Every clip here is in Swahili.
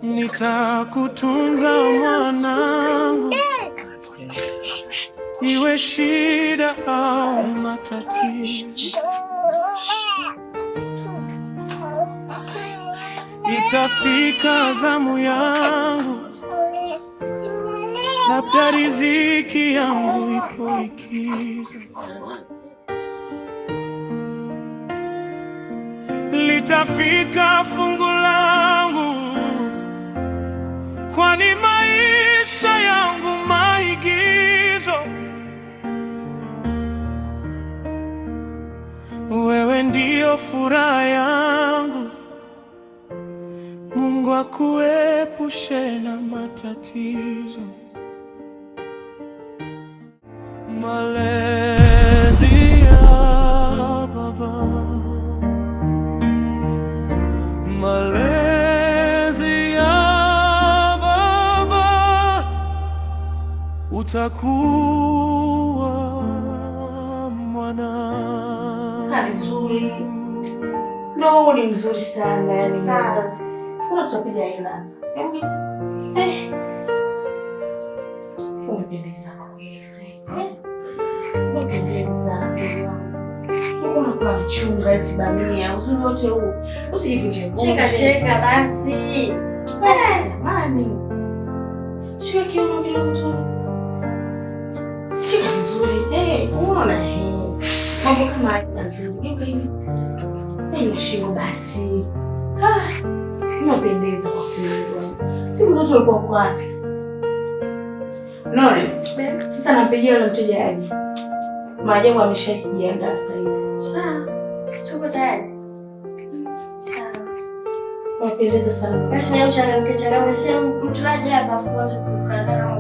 Nitakutunza mwanangu, iwe shida au matatizo. Itafika zamu yangu, labda riziki yangu ipo likizo. Litafika fungu langu, kwani maisha yangu maigizo. Wewe ndio furaha yangu, Mungu akuepushe na matatizo. Malezi ya baba, malezi ya baba, utakuwa mwana vizuri. No, ni mzuri sana yani. Sawa. Tutapiga hela. Umependeza kwa kweli. Umependeza. Unakula mchunga eti bamia. Uzuri wote huu. Usijivunje. Cheka basi. Jamani. Shika kiuno kidogo tu. Shika vizuri. Unaona mambo kama mazuri. Geuka hivi. Ndio shingo basi. Unapendeza kwa kweli. Siku zote ulikuwa uko wapi? Nore, sasa nampigia yule mteja aje. Maajabu ameshajiandaa sasa hivi. Sawa. Sio tayari. Sawa. Unapendeza sana. Basi leo changamke sema mtu aje hapa afuate kukaa na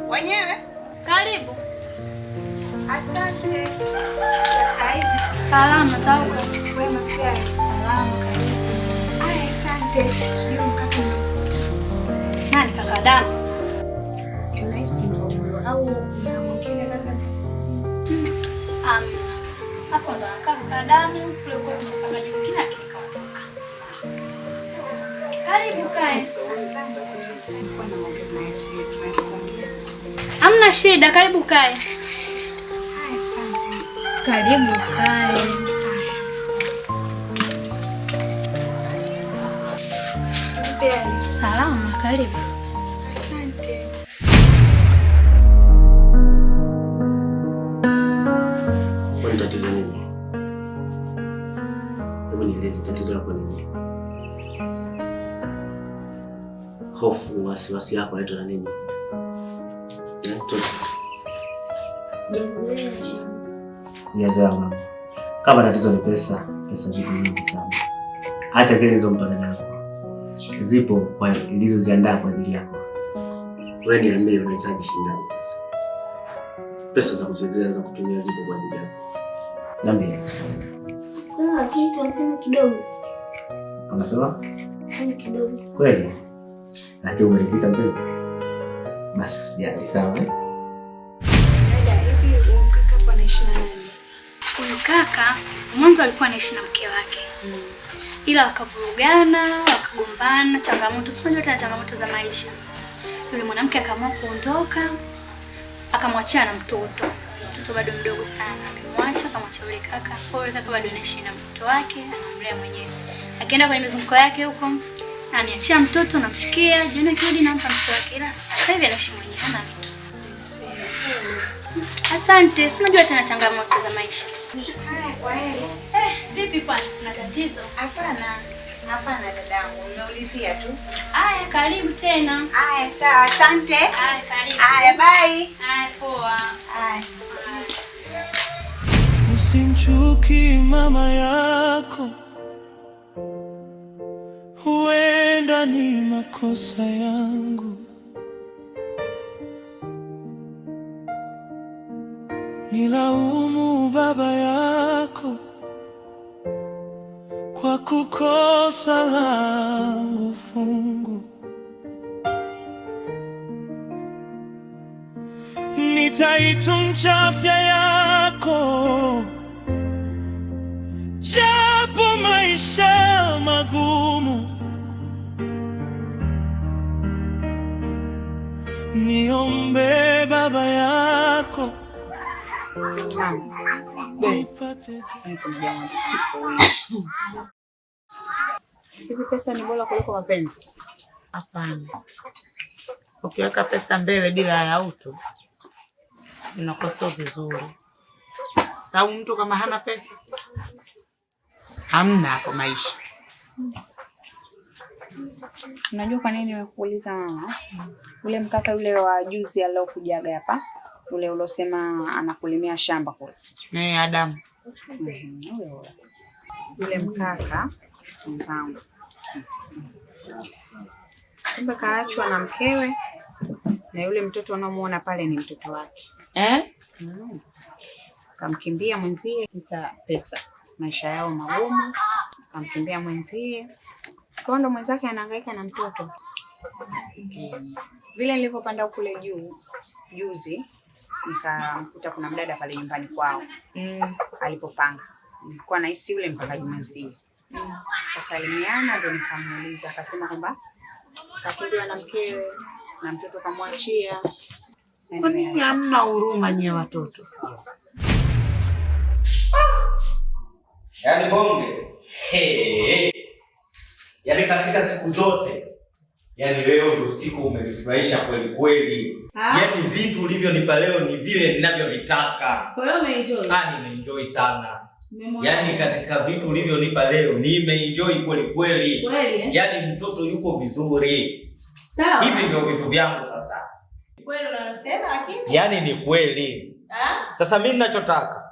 Wenyewe. Karibu. Asante. Sasa hizi salama za huko. Wema pia. Salama karibu. Aya, asante. Sio mkaka mmoja. Nani kaka damu? Nice ndio au na mwingine labda. Hapo ndo kaka damu kule kwa tunapata jibu kina kinikaondoka. Karibu kae. Asante. Kwa na maongezi na Yesu tunaweza kuongea. Hamna shida, karibu kae. Haya, asante. Karibu kae. Salama, karibu. Asante. Kwa tatizo nini? Hebu nieleze tatizo lako nini? Hofu, wasiwasi yako inaitwa na nini? Jazoea mama. Kama tatizo ni pesa zipo nyingi sana. Acha zile nilizompa dada yako. Zipo kwa nilizoziandaa kwa ajili yako. Wewe niambie unahitaji shilingi ngapi pesa? Pesa za kuchezea za kutumia zipo kwa ajili yako. Niambie sasa. Sawa, kitu afanye kidogo. Unasema? Kidogo. Kweli? Lakini umeridhika mpenzi? Basi sijali, sawa. Dada, hivi mkaka hapa anaishi na nani? Huyu kaka mwanzo alikuwa anaishi na mke wake. Ila wakavurugana, wakagombana, changamoto, unajua tena changamoto za maisha. Yule mwanamke akaamua kuondoka, akamwachia na mtoto. Mtoto bado mdogo sana, akamwacha yule kaka. Kwa hiyo kaka bado anaishi na mtoto wake, anamlea mwenyewe. Akienda kwenye mizunguko yake huko, aniachia mtoto, namshikia, jioni kirudi nampa mtoto wake. Ila sasa hivi anaishi mwenyewe, hana mtu. Asante, si unajua tena changamoto za maisha. Haya, kwa heri. Vipi kwani kuna tatizo? Hapana dadangu, nimeulizia tu. Haya, karibu tena. Haya, sawa, asante. Haya, karibu. Haya, bye. Haya, poa. Haya. Usimchuki mama yako, huenda ni makosa yangu. Nilaumu baba yako kwa kukosa langu fungu. Nitaitunza afya yako, japo maisha magumu. Niombe baba yako hivi pesa ni bora kuliko mapenzi? Hapana. Ukiweka pesa mbele bila ya utu inakosa vizuri. Sababu mtu kama hana pesa hamna hapo maisha. Unajua kwa nini nimekuuliza mama? Ule mkaka yule wa juzi aliyokujaga hapa, ule ulosema anakulimia shamba kule. Adamu. Yule mkaka mzangu. Kumbe kaachwa na mkewe na yule mtoto anaomuona pale ni mtoto wake. Kamkimbia mwenzie kisa pesa. Maisha yao magumu. Kamkimbia mwenzie. Kwa ndo mwenzake anahangaika na mtoto. Vile nilipopanda kule juzi nikamkuta kuna mdada pale nyumbani kwao. Alipopanga. Nilikuwa nahisi yule mpangaji mwenzie. Kasalimiana ndo nikamuuliza, akasema kwamba kakimbiwa na mkewe na mtoto kamwachia. Kwa nini hamna huruma nyie watoto? Yaani bonge. Yaani katika siku zote, yaani leo ndio siku umenifurahisha kweli kweli. Yaani vitu ulivyonipa leo ni vile ninavyovitaka. Kwa hiyo umeenjoy? Nimeenjoy sana. Yaani katika vitu ulivyonipa leo nimeenjoy kweli kweli. Yaani mtoto yuko vizuri. Sawa. Hivi ndio vitu vyangu sasa. Kweli unasema lakini? Yaani ni kweli. Sasa mimi ninachotaka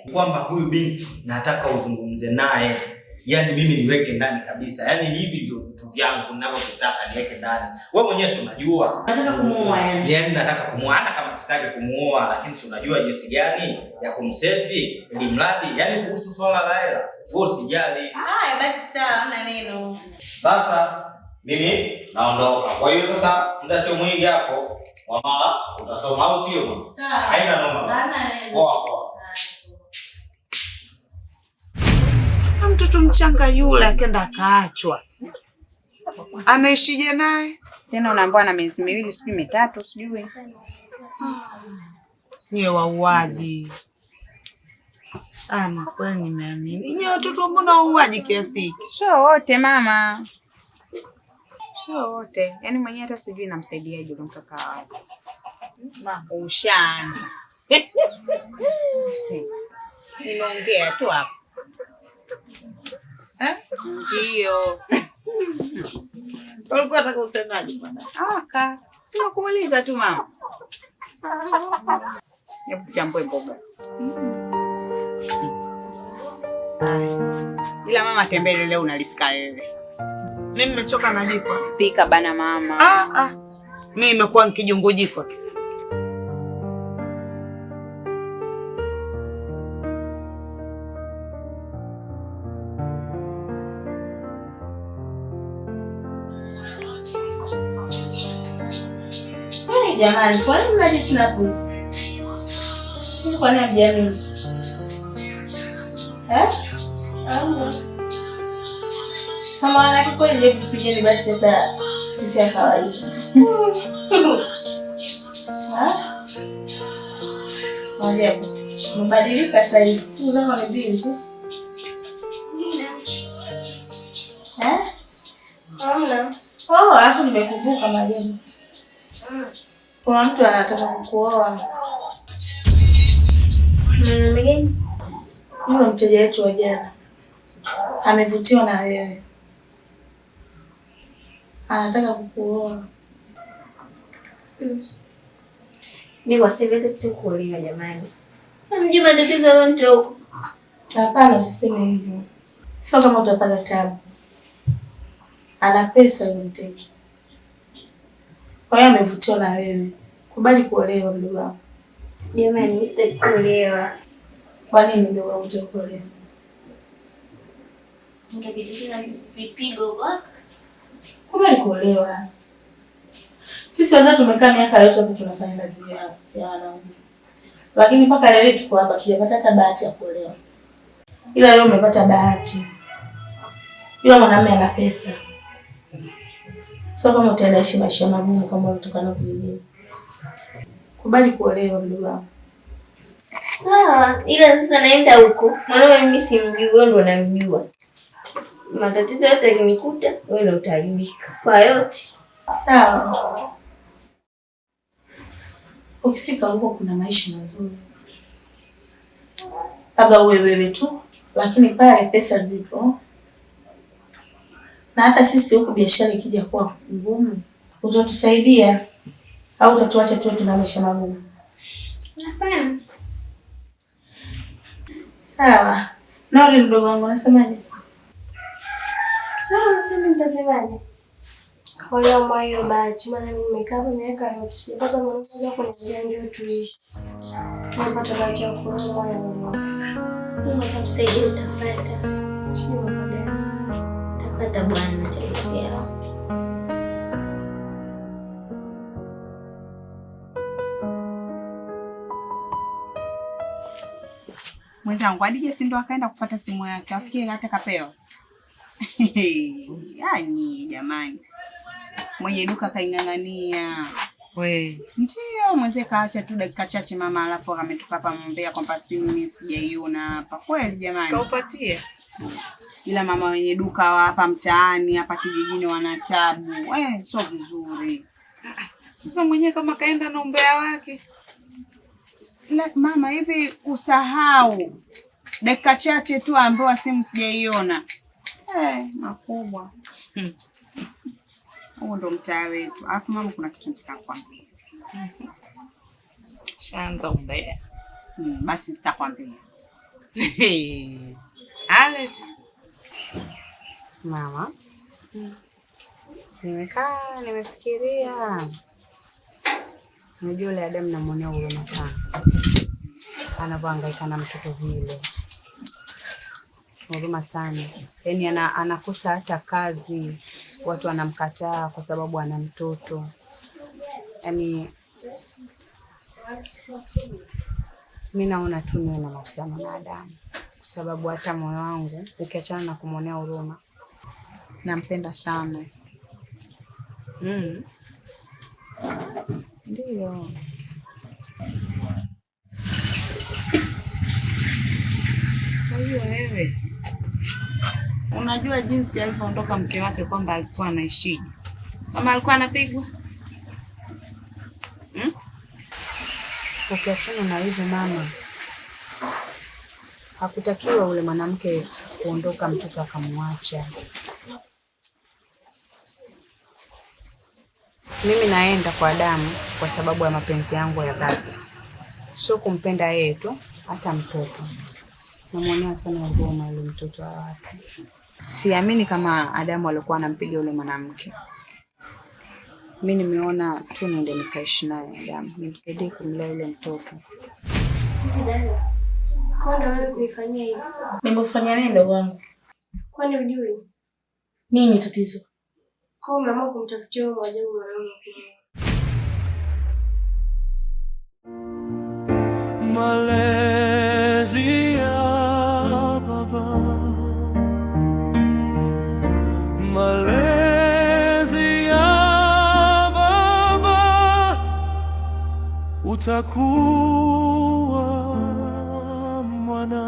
ni kwamba huyu binti nataka uzungumze naye. Yaani mimi niweke ndani kabisa. Yaani hivi ndio vitu vyangu ninavyotaka niweke ndani. Wewe mwenyewe si unajua. Nataka kumuoa yani. Yaani nataka kumuoa hata kama sitaki kumuoa, lakini si unajua jinsi gani ya kumseti ili mradi. Yaani kuhusu swala la hela, wewe usijali. Haya basi sawa, hana neno. Sasa mimi naondoka. Kwa hiyo sasa muda sio mwingi hapo. Mama utasoma au sio? Sawa. Haina noma basi. Hana neno. Poa. Mtoto mchanga yule akenda akaachwa. Anaishije naye? Tena unaambiwa na miezi miwili sijui mitatu sijui. Nyie wauaji. Kweli nimeamini. Nyie watoto mbona wauaji kiasi hiki? Sio wote mama. Sio wote. Yaani mwenyewe hata sijui namsaidiaje yule mkaka wake. Ushaanza. Nimeongea tu hapo. Ndio. Ulikuwa unataka usemaje bwana? Sina kuuliza tu mama. Hebu jambo mboga. Ila mama tembele leo unalipika wewe. Mimi nimechoka na jiko. Pika bana mama. Mimi nimekuwa nikijungu jiko tu. Jamani, kwa nini mnajisnapu? Kwa nini mjamini? Kama wanaki kweli ndio kupigeni basi hata picha ya kawaida. Wajabu. Mbadilika sasa hivi. Si unao ni bibi tu. Hamna. Hapo nimekuvuka majani. Kuna mtu anataka kukuoa. Mgeni? Yule mteja wetu wa jana. Amevutiwa na wewe. Anataka kukuoa. Mimi wasivete sitakuolewa jamani. Mjibu tatizo la mtu huko. Hapana, usiseme hivyo. Sio kama utapata tabu. Ana pesa yule mteja. Kwa hiyo amevutiwa na wewe. Kubali kuolewa mdogo wangu. Jamani, mimi sitaki kuolewa. Kwa nini mdogo wangu hutaki kuolewa? Ningepitisha vipigo kwa. Kubali kuolewa. Sisi wazazi tumekaa miaka yote hapo tunafanya kazi ya wanaume. Lakini mpaka leo tuko hapa tujapata hata bahati ya kuolewa. Ila leo umepata bahati. Yule mwanamume ana pesa. Sio kama utaishi maisha magumu kama unatokana kujijua. Kubali kuolewa mdogo wangu. Sawa, ila sasa naenda huko. Mwanaume mimi simjui, wewe ndo unamjua. Matatizo yote yakinikuta, wewe ndo utajibika kwa yote. Sawa. Ukifika huko kuna maisha mazuri. Labda wewe tu, lakini pale pesa zipo. Na hata sisi huko biashara ikija kuwa ngumu, utatusaidia au utatuacha tu tuna maisha magumu? Hapana. Sawa. Nori mdogo wangu unasemaje? Sawa, sasa nitasemaje? Kwa moyo bahati, maana mimi nimekaa kwa miaka yote sijapata mwanamke kuniambia ndio tuishi. Nimepata bahati ya kuoa moyo. Mungu atakusaidia utapata. Sio mbaya. Utapata bwana chakosea. Mwenzangu Adija si ndo akaenda kufuata simu yake. Afikie hata kapewa. Yaani jamani. Mwenye duka kaingangania. We. Ndio mwenzie kaacha tu dakika chache mama alafu ametoka hapa Mbeya kwamba simu mimi sijaiona hapa. Kweli jamani. Kaupatie. Ila mama wenye duka wa hapa mtaani hapa kijijini wana tabu. Sio vizuri. Sasa mwenyewe kama kaenda na umbea wake. Ila mama hivi usahau. Dakika chache tu ambayo simu sijaiona. Makubwa. Huo ndo mtaa wetu. Alafu mama kuna kitu nataka kukwambia. Shaanza umbea. Basi sitakwambia. Alet. Mama. Nimekaa nimefikiria. Unajua yule Adam namuonea huruma sana. Anavyohangaika na mtoto vile. Huruma sana. Yaani anakosa hata kazi. Watu wanamkataa kwa sababu ana mtoto. Yaani mimi naona tu niwe na mahusiano na Adamu. Kwa sababu hata moyo wangu ukiachana na kumwonea huruma nampenda sana. Ndio. Kwa hiyo wewe unajua jinsi alivyoondoka mke wake kwamba alikuwa anaishije? Kama alikuwa anapigwa? Ukiachana na hivyo mama, hakutakiwa ule mwanamke kuondoka mtoto akamwacha. Mimi naenda kwa Adamu kwa sababu ya mapenzi yangu ya dhati. Sio kumpenda yeye tu, hata mtoto. Namwonea sana huruma yule mtoto wa watu. Siamini kama Adamu alikuwa anampiga yule mwanamke. Mimi nimeona tu niende nikaishi naye Adamu, nimsaidie kumlea yule mtoto. Dada, konda wewe kunifanyia hivi. Nimekufanyia nini ndugu wangu? Kwani hujui? Nini tatizo? Kwa mama kumtafutia wewe Mwajabu mwanangu. Malezi ya baba. Malezi ya baba. Utakuwa mwana.